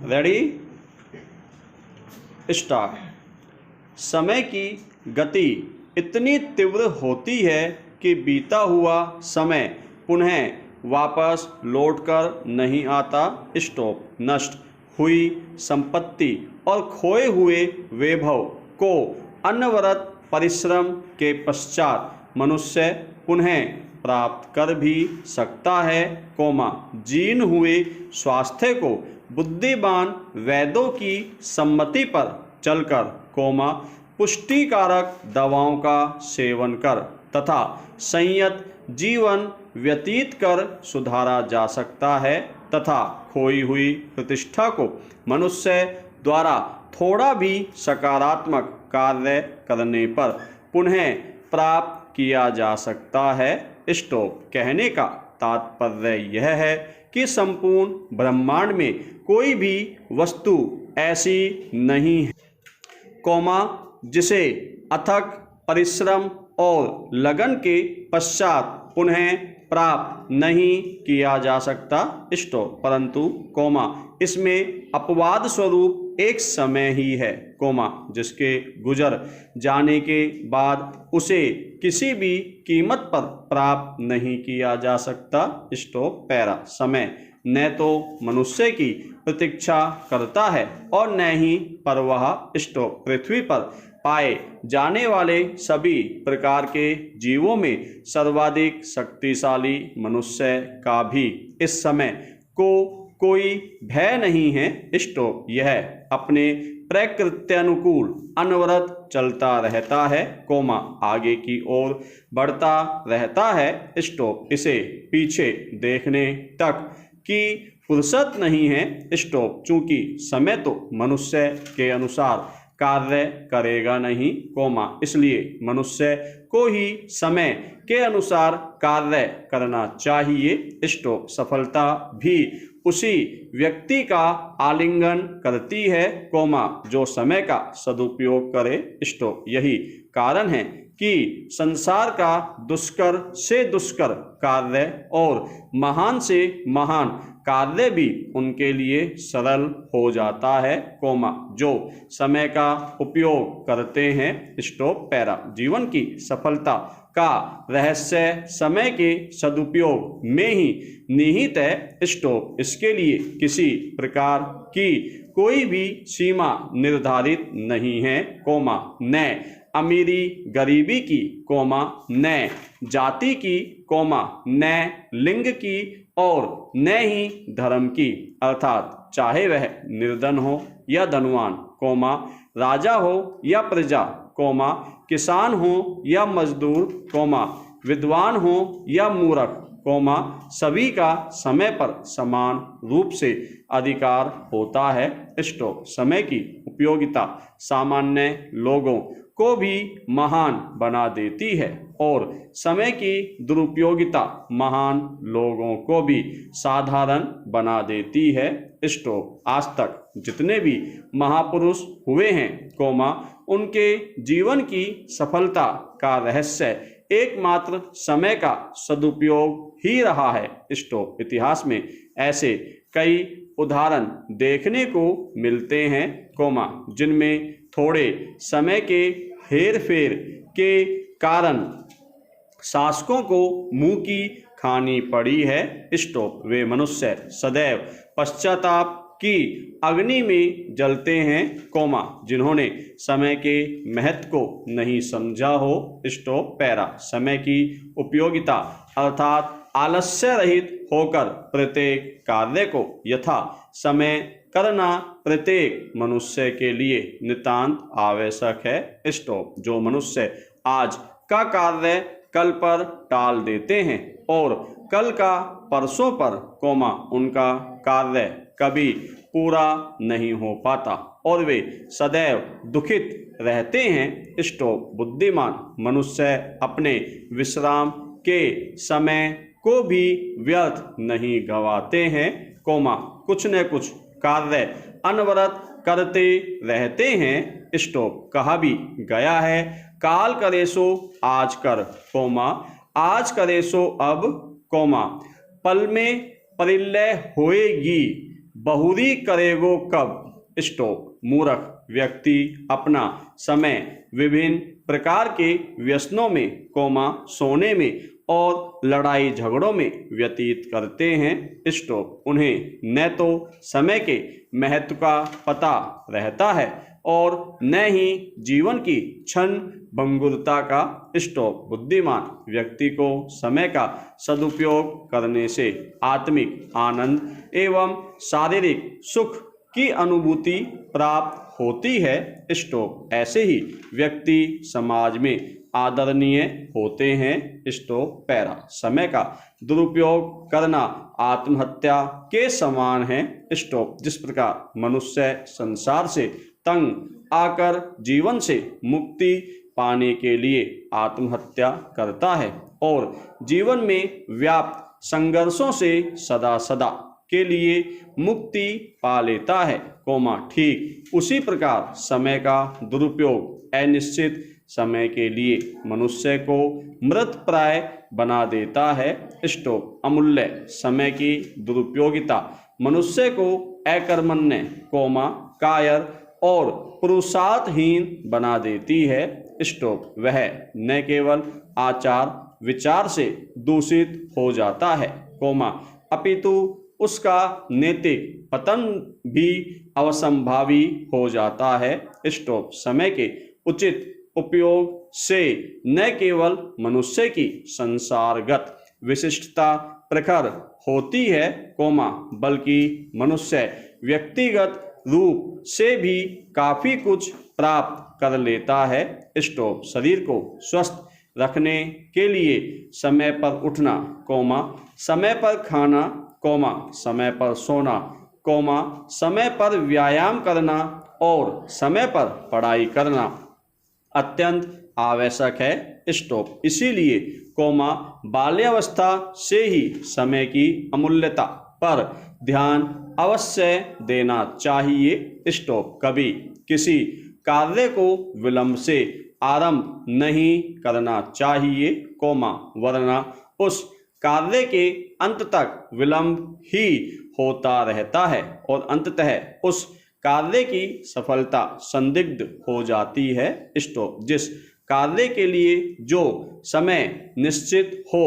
Ready start. समय की गति इतनी तीव्र होती है कि बीता हुआ समय पुनः वापस लौटकर नहीं आता। स्टॉप। नष्ट हुई संपत्ति और खोए हुए वैभव को अनवरत परिश्रम के पश्चात मनुष्य पुनः प्राप्त कर भी सकता है, जीर्ण हुए स्वास्थ्य को बुद्धिमान वैद्यों की सम्मति पर चलकर, पुष्टिकारक दवाओं का सेवन कर तथा संयत जीवन व्यतीत कर सुधारा जा सकता है तथा खोई हुई प्रतिष्ठा को मनुष्य द्वारा थोड़ा भी सकारात्मक कार्य करने पर पुनः प्राप्त किया जा सकता है। स्टॉप। कहने का तात्पर्य यह है कि संपूर्ण ब्रह्मांड में कोई भी वस्तु ऐसी नहीं है, जिसे अथक परिश्रम और लगन के पश्चात पुनः प्राप्त नहीं किया जा सकता। स्टॉप। परंतु इसमें अपवाद स्वरूप एक समय ही है, जिसके गुजर जाने के बाद उसे किसी भी कीमत पर प्राप्त नहीं किया जा सकता। स्टॉप। पैरा। समय न तो मनुष्य की प्रतीक्षा करता है और न ही परवाह। स्टॉप। पृथ्वी पर पाए जाने वाले सभी प्रकार के जीवों में सर्वाधिक शक्तिशाली मनुष्य का भी इस समय को कोई भय नहीं है। स्टॉप। यह अपने प्रकृत्यानुकूल अनवरत चलता रहता है, आगे की ओर बढ़ता रहता है। स्टॉप। इसे पीछे देखने तक की फुर्सत नहीं है। स्टॉप। चूंकि समय तो मनुष्य के अनुसार कार्य करेगा नहीं, इसलिए मनुष्य को ही समय के अनुसार कार्य करना चाहिए। स्टॉप। सफलता भी उसी व्यक्ति का आलिंगन करती है, जो समय का सदुपयोग करे। स्टॉप। यही कारण है कि संसार का दुष्कर से दुष्कर कार्य और महान से महान कार्य भी उनके लिए सरल हो जाता है, जो समय का उपयोग करते हैं। स्टॉप। पैरा। जीवन की सफलता का रहस्य समय के सदुपयोग में ही निहित है। स्टॉप। इसके लिए किसी प्रकार की कोई भी सीमा निर्धारित नहीं है, न अमीरी गरीबी की, न जाति की, न लिंग की और न ही धर्म की, अर्थात चाहे वह निर्धन हो या धनवान, राजा हो या प्रजा, किसान हो या मजदूर, विद्वान हो या मूर्ख, सभी का समय पर समान रूप से अधिकार होता है। स्टॉप। समय की उपयोगिता सामान्य लोगों को भी महान बना देती है और समय की दुरुपयोगिता महान लोगों को भी साधारण बना देती है। स्टॉप। आज तक जितने भी महापुरुष हुए हैं, उनके जीवन की सफलता का रहस्य एकमात्र समय का सदुपयोग ही रहा है। स्टॉप। इतिहास में ऐसे कई उदाहरण देखने को मिलते हैं, जिनमें थोड़े समय के हेरफेर के कारण शासकों को मुंह की खानी पड़ी है। स्टॉप। वे मनुष्य सदैव पश्चाताप की अग्नि में जलते हैं, जिन्होंने समय के महत्व को नहीं समझा हो। स्टॉप। पैरा। समय की उपयोगिता अर्थात आलस्य रहित होकर प्रत्येक कार्य को यथा समय करना प्रत्येक मनुष्य के लिए नितांत आवश्यक है। स्टॉप। जो मनुष्य आज का कार्य कल पर टाल देते हैं और कल का परसों पर, उनका कार्य कभी पूरा नहीं हो पाता और वे सदैव दुखित रहते हैं। स्टॉप। बुद्धिमान मनुष्य अपने विश्राम के समय को भी व्यर्थ नहीं गवाते हैं, कुछ न कुछ कार्य अनवरत करते रहते हैं। स्टॉप। कहा भी गया है, काल करे सो आज कर, आज करे सो अब, पल में परिलय होएगी, बहुरी करेगो कब स्टॉप। मूर्ख व्यक्ति अपना समय विभिन्न प्रकार के व्यसनों में, सोने में और लड़ाई झगड़ों में व्यतीत करते हैं। स्टॉप। उन्हें न तो समय के महत्व का पता रहता है और न ही जीवन की क्षण भंगुरता का। स्टॉप। बुद्धिमान व्यक्ति को समय का सदुपयोग करने से आत्मिक आनंद एवं शारीरिक सुख की अनुभूति प्राप्त होती है। स्टॉप। ऐसे ही व्यक्ति समाज में आदरणीय होते हैं। स्टॉप। पैरा। समय का दुरुपयोग करना आत्महत्या के समान है। स्टॉप। जिस प्रकार मनुष्य संसार से तंग आकर जीवन से मुक्ति पाने के लिए आत्महत्या करता है और जीवन में व्याप्त संघर्षों से सदा सदा के लिए मुक्ति पा लेता है, ठीक उसी प्रकार समय का दुरुपयोग अनिश्चित समय के लिए मनुष्य को मृत प्राय बना देता है। स्टॉप। अमूल्य समय की दुरुपयोगिता मनुष्य को अकर्मण्य, कायर और पुरुषार्थहीन बना देती है। स्टॉप। वह न केवल आचार विचार से दूषित हो जाता है, अपितु उसका नैतिक पतन भी अवसंभावी हो जाता है। स्टॉप। समय के उचित उपयोग से न केवल मनुष्य की संसारगत विशिष्टता प्रखर होती है, बल्कि मनुष्य व्यक्तिगत रूप से भी काफी कुछ प्राप्त कर लेता है। स्टॉप। शरीर को स्वस्थ रखने के लिए समय पर उठना, समय पर खाना, समय पर सोना, समय पर व्यायाम करना और समय पर पढ़ाई करना अत्यंत आवश्यक है। स्टॉप। इसीलिए बाल्यावस्था से ही समय की अमूल्यता पर ध्यान अवश्य देना चाहिए। स्टॉप। कभी किसी कार्य को विलंब से आरंभ नहीं करना चाहिए, वरना उस कार्य के अंत तक विलंब ही होता रहता है और अंततः उस कार्य की सफलता संदिग्ध हो जाती है। स्टॉप। जिस कार्य के लिए जो समय निश्चित हो,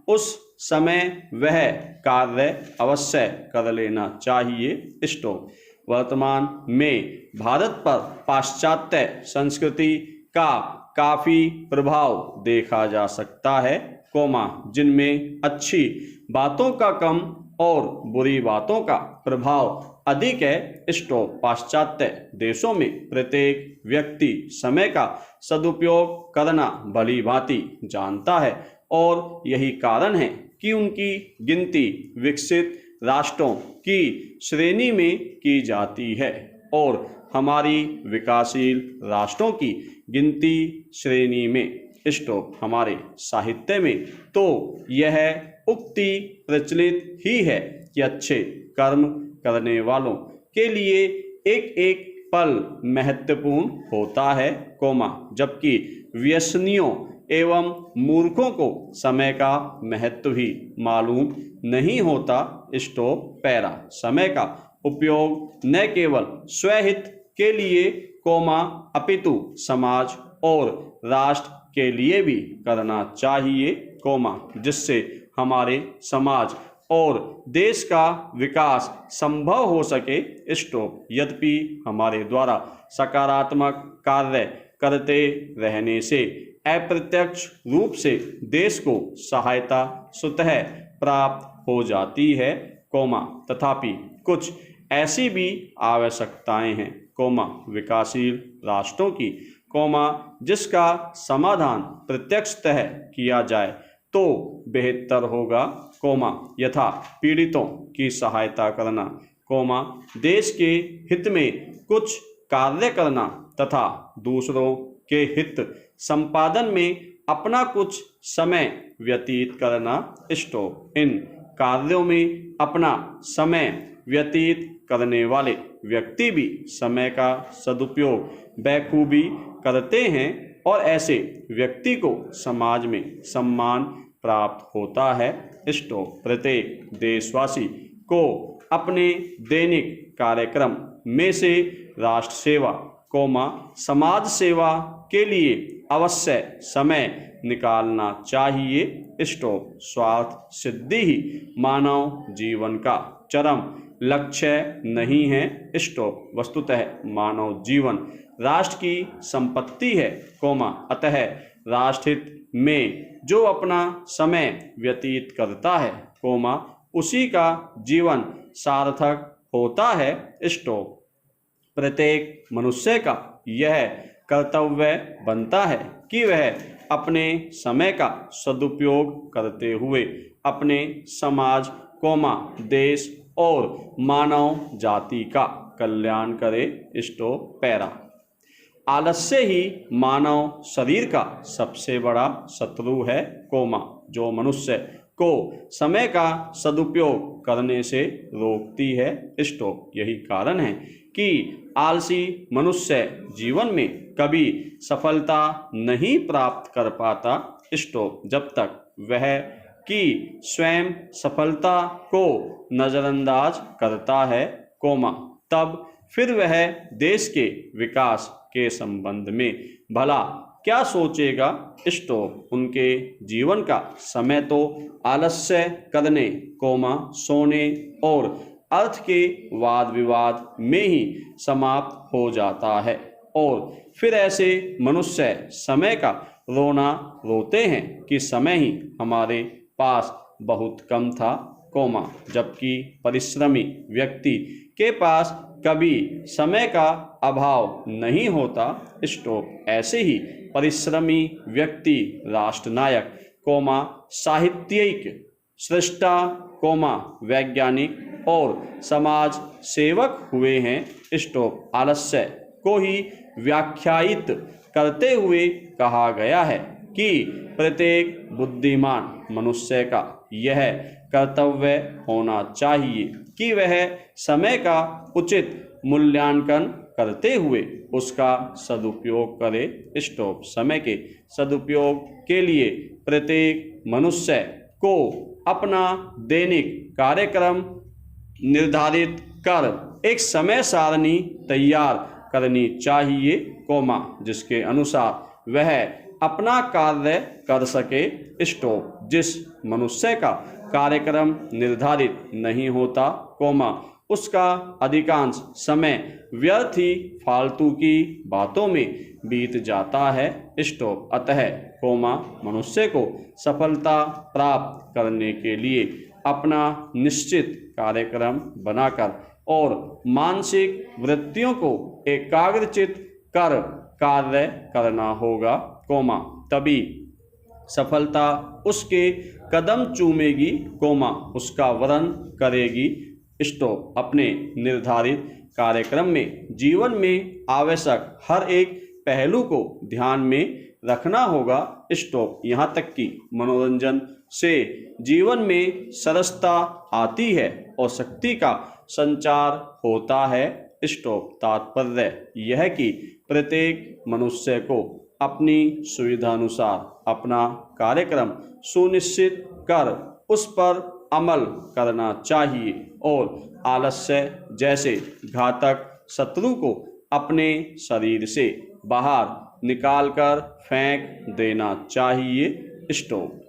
उस समय वह कार्य अवश्य कर लेना चाहिए। स्टॉप। वर्तमान में भारत पर पाश्चात्य संस्कृति का काफी प्रभाव देखा जा सकता है, जिनमें अच्छी बातों का कम और बुरी बातों का प्रभाव अधिक है। स्टॉप। पाश्चात्य देशों में प्रत्येक व्यक्ति समय का सदुपयोग करना भली भांति जानता है और यही कारण है कि उनकी गिनती विकसित राष्ट्रों की श्रेणी में की जाती है और हमारी विकासशील राष्ट्रों की गिनती श्रेणी में। स्टॉप। हमारे साहित्य में तो यह उक्ति प्रचलित ही है कि अच्छे कर्म करने वालों के लिए एक एक पल महत्वपूर्ण होता है, जबकि व्यसनियों एवं मूर्खों को समय का महत्व ही मालूम नहीं होता। स्टॉप। पैरा। समय का उपयोग न केवल स्वहित के लिए, अपितु समाज और राष्ट्र के लिए भी करना चाहिए, जिससे हमारे समाज और देश का विकास संभव हो सके। स्टॉप। यद्यपि हमारे द्वारा सकारात्मक कार्य करते रहने से अप्रत्यक्ष रूप से देश को सहायता स्वतः प्राप्त हो जाती है, तथापि कुछ ऐसी भी आवश्यकताएं हैं, विकासशील राष्ट्रों की, जिसका समाधान प्रत्यक्षतः किया जाए तो बेहतर होगा, यथा पीड़ितों की सहायता करना, देश के हित में कुछ कार्य करना तथा दूसरों के हित संपादन में अपना कुछ समय व्यतीत करना। स्टॉप। इन कार्यों में अपना समय व्यतीत करने वाले व्यक्ति भी समय का सदुपयोग बखूबी करते हैं और ऐसे व्यक्ति को समाज में सम्मान प्राप्त होता है। स्टॉप। प्रत्येक देशवासी को अपने दैनिक कार्यक्रम में से राष्ट्र सेवा, समाज सेवा के लिए अवश्य समय निकालना चाहिए। स्टॉप। स्वार्थ सिद्धि ही मानव जीवन का चरम लक्ष्य नहीं है। स्टॉप। वस्तुतः मानव जीवन राष्ट्र की संपत्ति है, अतः राष्ट्रहित में जो अपना समय व्यतीत करता है, उसी का जीवन सार्थक होता है। स्टॉप। प्रत्येक मनुष्य का यह कर्तव्य बनता है कि वह अपने समय का सदुपयोग करते हुए अपने समाज, देश और मानव जाति का कल्याण करे। स्टॉप। पैरा। आलस्य ही मानव शरीर का सबसे बड़ा शत्रु है, जो मनुष्य को समय का सदुपयोग करने से रोकती है। स्टॉप। यही कारण है कि आलसी मनुष्य जीवन में कभी सफलता नहीं प्राप्त कर पाता। स्टॉप। जब तक वह कि स्वयं सफलता को नजरअंदाज करता है, तब फिर वह देश के विकास के संबंध में भला क्या सोचेगा। स्टॉप। उनके जीवन का समय तो आलस्य करने, सोने और अर्थ के वाद विवाद में ही समाप्त हो जाता है और फिर ऐसे मनुष्य समय का रोना रोते हैं कि समय ही हमारे पास बहुत कम था, जबकि परिश्रमी व्यक्ति के पास कभी समय का अभाव नहीं होता। स्टॉप। ऐसे ही परिश्रमी व्यक्ति राष्ट्रनायक, साहित्यिक सृष्टा, वैज्ञानिक और समाज सेवक हुए हैं। स्टॉप। आलस्य को ही व्याख्यायित करते हुए कहा गया है कि प्रत्येक बुद्धिमान मनुष्य का यह कर्तव्य होना चाहिए कि वह समय का उचित मूल्यांकन करते हुए उसका सदुपयोग करे। स्टॉप। समय के सदुपयोग के लिए प्रत्येक मनुष्य को अपना दैनिक कार्यक्रम निर्धारित कर एक समय सारणी तैयार करनी चाहिए, जिसके अनुसार वह अपना कार्य कर सके। स्टॉप। जिस मनुष्य का कार्यक्रम निर्धारित नहीं होता, उसका अधिकांश समय व्यर्थ ही फालतू की बातों में बीत जाता है। स्टॉप। अतः मनुष्य को सफलता प्राप्त करने के लिए अपना निश्चित कार्यक्रम बनाकर और मानसिक वृत्तियों को एकाग्रचित कर कार्य करना होगा, तभी सफलता उसके कदम चूमेगी, उसका वरण करेगी। स्टॉप। अपने निर्धारित कार्यक्रम में जीवन में आवश्यक हर एक पहलू को ध्यान में रखना होगा। स्टॉप। यहाँ तक कि मनोरंजन से जीवन में सरसता आती है और शक्ति का संचार होता है। स्टॉप। तात्पर्य यह कि प्रत्येक मनुष्य को अपनी सुविधानुसार अपना कार्यक्रम सुनिश्चित कर उस पर अमल करना चाहिए और आलस्य जैसे घातक शत्रु को अपने शरीर से बाहर निकालकर फेंक देना चाहिए। स्टॉप।